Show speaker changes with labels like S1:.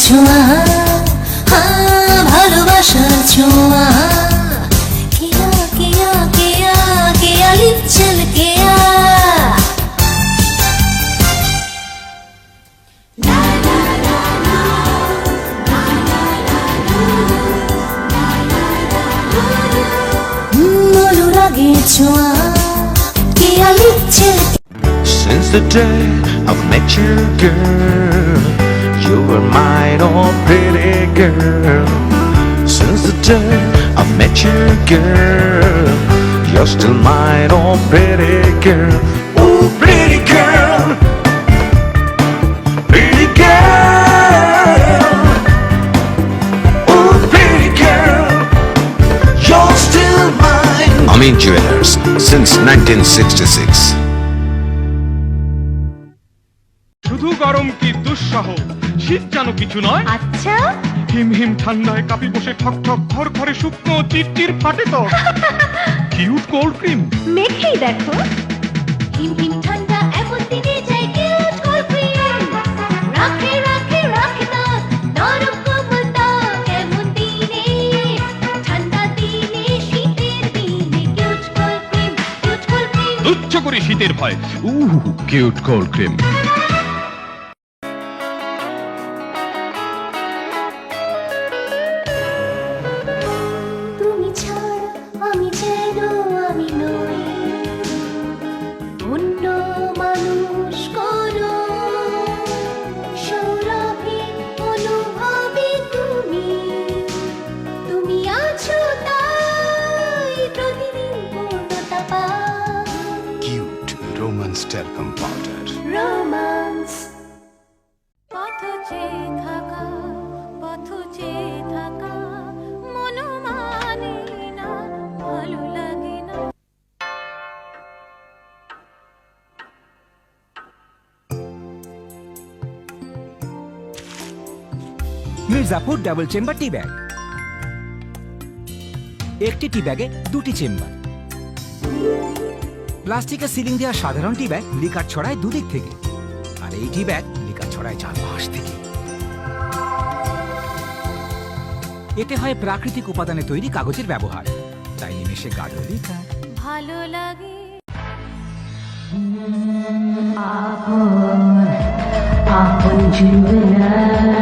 S1: ছোঁয়া, ভালোবাসার ছোঁয়া। কেয়া কেয়া কেয়া কেয়া লিপ চল কেয়া। অনুরাগের ছোঁয়া, কেয়া লিপ চল।
S2: Since the day I met you, girl, you were mine, oh pretty girl. Since the day I met you, girl, you're still mine, oh pretty girl. Oh pretty girl, pretty girl. Oh pretty girl, you're still mine. Amin Jewelers since 1966.
S3: শুধু গরম কি দুঃসহ, শীত যেন কিছু নয়।
S4: আচ্ছা,
S3: হিম হিম ঠান্ডায় কাপি বসে ঠক ঠক ঘর ঘরে শুকনো চিরচির ফাটে তো কিউট কোল্ড ক্রিম
S4: মেখেই দেখো। হিম হিম ঠান্ডা এমন দিনে চাই কিউট কোল্ড ক্রিম। রাখে রাখে রাখে না নরম কোমল ত্বক এমন দিনে। ঠান্ডা দিনে শীতের দিনে cute cold cream, cute cold cream.
S3: তুচ্ছ করে শীতের ভয়, কিউট কোল্ড ক্রিম।
S4: তুমি ছাড়া আমি যেন আমি নই, অন্য মানুষ কোনো সৌরভে অনুভবে তুমি। তুমি আছো তাই প্রতিদিন পূর্ণতা পাই।
S2: Cute romance telecom powder.
S4: Romance. পথ চেয়ে থাকা, পথ চেয়ে থাকা, মন মানে না, ভালো লাগে না।
S5: মির্জাপুর ডাবল চেম্বার টি ব্যাগ। একটি টি ব্যাগে দুটি চেম্বার। প্লাস্টিকের সিলিং দেওয়া সাধারণ টি ব্যাগ লিকার ছড়ায় দুদিক থেকে, আর এই টি ব্যাগ লিকার ছড়ায় চারপাশ থেকে। এতে হয় প্রাকৃতিক উপাদানে তৈরি কাগজের ব্যবহার, তাই নিমেষে গাঢ় লিকার
S4: ভালো লাগে।
S1: আপন জুয়েলার